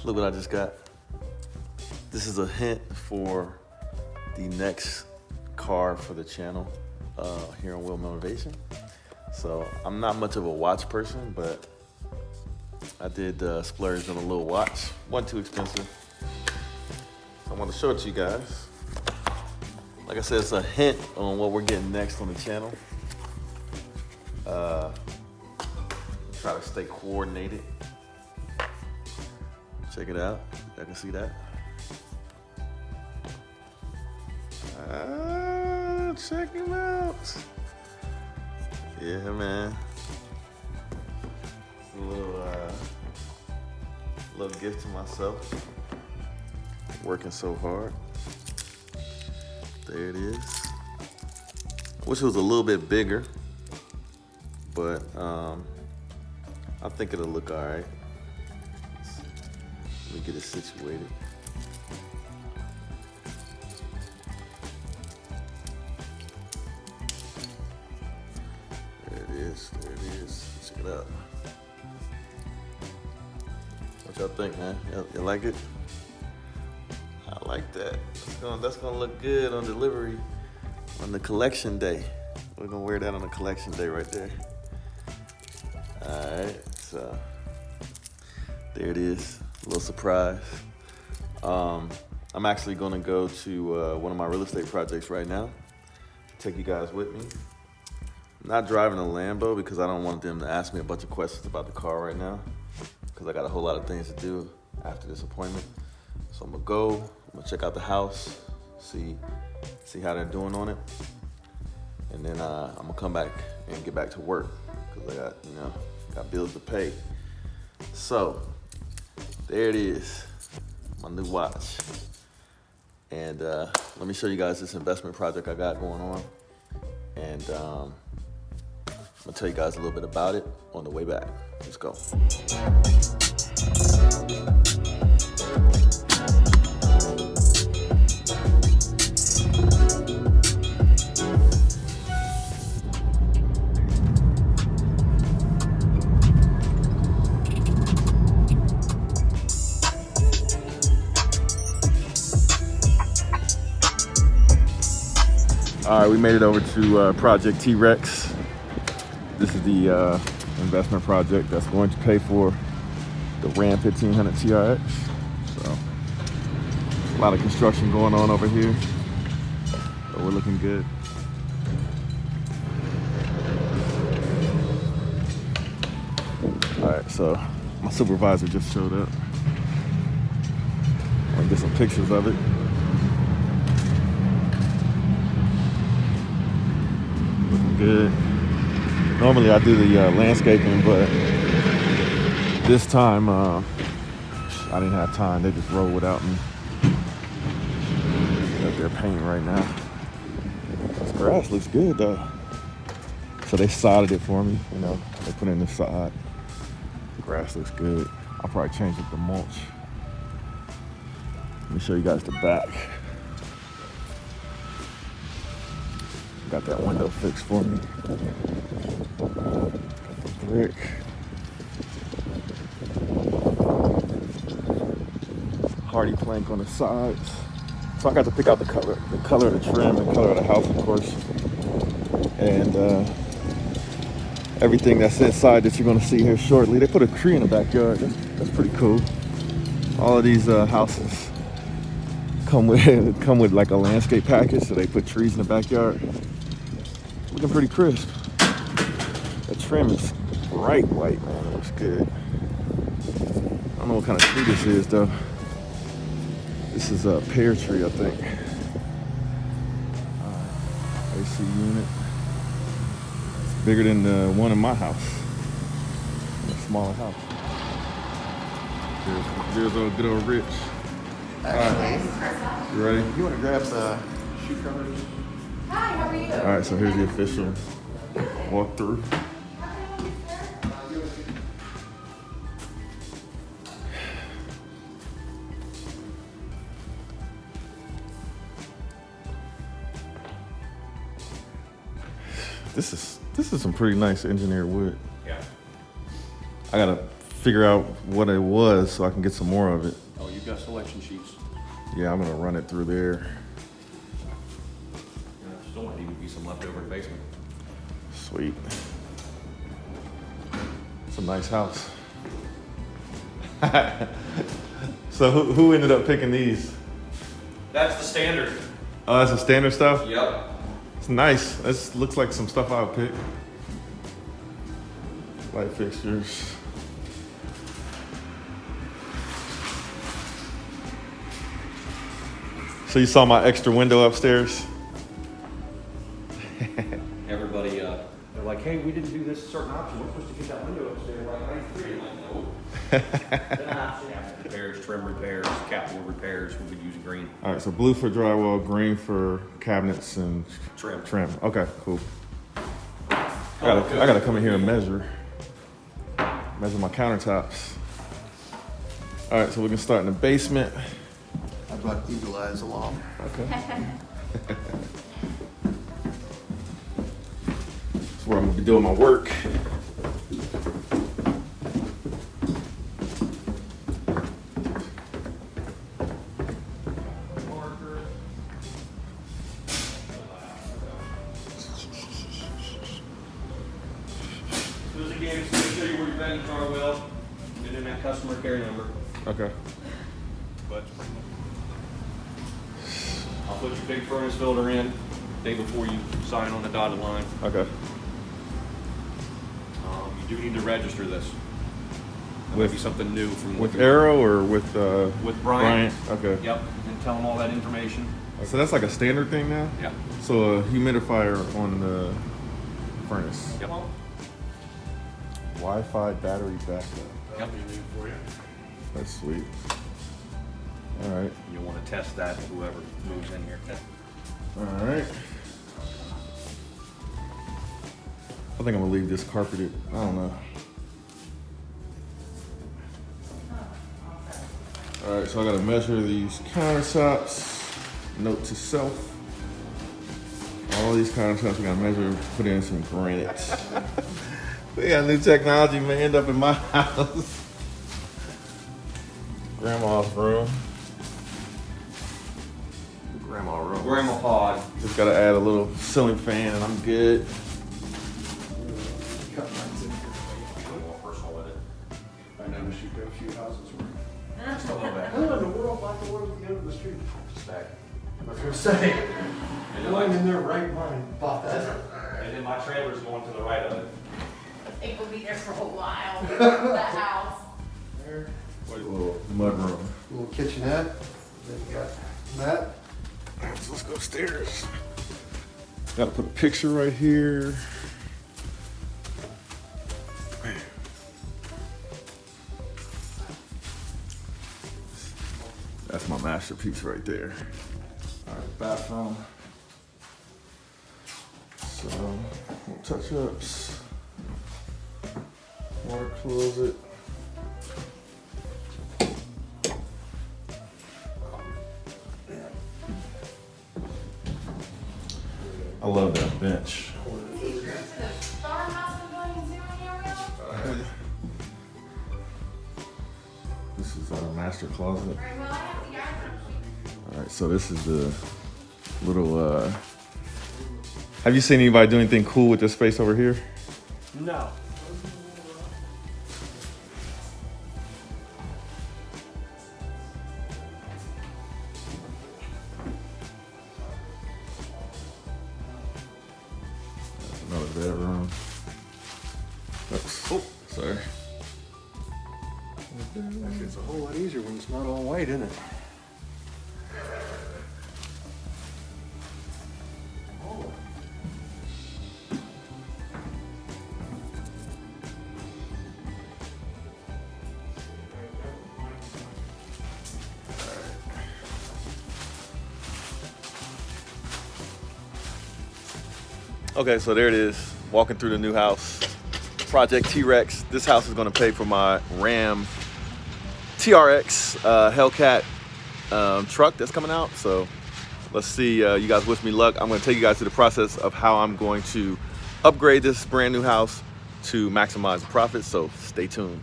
look what I just got. This is a hint for the next car for the channel here on Wheel Motivation. So I'm not much of a watch person, but I did splurge on a little watch. Wasn't too expensive. So I want to show it to you guys. Like I said, it's a hint on what we're getting next on the channel. Try to stay coordinated. Check it out. I can see that. Check him out. Yeah, man. A little gift to myself. Working so hard. There it is. I wish it was a little bit bigger, but I think it'll look all right. Let me get it situated. There it is. Check it out. What y'all think, man? You like it? I like that. That's gonna look good on delivery on the collection day. We're gonna wear that on the collection day right there. All right, so there it is. A little surprise. I'm actually gonna go to one of my real estate projects right now. Take you guys with me. I'm not driving a Lambo because I don't want them to ask me a bunch of questions about the car right now, because I got a whole lot of things to do after this appointment. So I'm gonna check out the house, see how they're doing on it, and then I'm gonna come back and get back to work because I got bills to pay. So there it is, my new watch. And let me show you guys this investment project I got going on, and I'm gonna tell you guys a little bit about it on the way back. Let's go. All right, we made it over to Project TRX. This is the investment project that's going to pay for the Ram 1500 TRX. So, a lot of construction going on over here, but we're looking good. All right, so my supervisor just showed up. I'm gonna get some pictures of it. Good. Normally I do the landscaping, but this time I didn't have time. They just rolled without me. Got their paint right now. This grass looks good though. So they sodded it for me. They put in the sod. The grass looks good. I'll probably change it to mulch. Let me show you guys the back. Got that window fixed for me. Got the brick. Hardy plank on the sides. So I got to pick out the color of the trim, the color of the house, of course. And everything that's inside that you're gonna see here shortly. They put a tree in the backyard. That's pretty cool. All of these houses come with like a landscape package, so they put trees in the backyard. Looking pretty crisp. The trim is bright white, man. It looks good. I don't know what kind of tree this is, though. This is a pear tree, I think. AC unit. It's bigger than the one in my house. A smaller house. There's old good old Rich. All right. You ready? You want to grab the shoe covers? Hi, how are you? All right, so here's the official walkthrough. This is some pretty nice engineered wood. Yeah. I gotta figure out what it was so I can get some more of it. Oh, you've got selection sheets. Yeah, I'm gonna run it through there. Still might even be some left over in the basement. Sweet. It's a nice house. So who ended up picking these? That's the standard. Oh, that's the standard stuff? Yep. It's nice. This looks like some stuff I would pick. Light fixtures. So you saw my extra window upstairs? Everybody, they're like, hey, we didn't do this certain option. We're supposed to get that window upstairs like 93. I'm like, no. Repairs, trim repairs, capital repairs. We'll be using green. All right, so blue for drywall, green for cabinets and Trim. Okay, cool. I gotta come in here and measure my countertops. All right, so we can start in the basement. I brought Eagle Eyes along. Okay. That's where I'm gonna be doing my work. So this again is to show you where your vending car will, and then that customer care number. Okay. But I'll put your big furnace filter in day before you sign on the dotted line. Okay. You do need to register this. That might be something new from With Arrow or with Brian. Okay. Yep, and tell them all that information. So that's like a standard thing now? Yeah. So a humidifier on the furnace. Yep. Wi-Fi battery backup. Yep. That's sweet. All right. You'll want to test that whoever moves in here. All right. I think I'm gonna leave this carpeted. I don't know. All right, so I gotta measure these countertops. Note to self. All these countertops we gotta measure, put in some granite. We got new technology may end up in my house. Grandma's room. Grandma room. Grandma pod. Just gotta add a little ceiling fan and I'm good. I noticed you've got a few houses where. Just a little bit. How in the world like the ones at the end of the street? Back. I was gonna say, And no one in their right mind bought that. then my trailer's going to the right of it. It will be there for a while, the house. There, A little mud room. little kitchenette. Then you got that. Alright, so let's go upstairs. Gotta put a picture right here. Man. That's my masterpiece right there. Alright, bathroom. So, little touch-ups. Water closet. I love that bench. This is our master closet. All right, so this is the little, have you seen anybody do anything cool with this space over here? No. Another bedroom. Oops. Oh, sorry. It's a whole lot easier when it's not all white, isn't it? Okay, so there it is, walking through the new house. Project T-Rex. This house is gonna pay for my Ram TRX Hellcat truck that's coming out. So let's see, you guys wish me luck. I'm gonna take you guys through the process of how I'm going to upgrade this brand new house to maximize the profits, so stay tuned.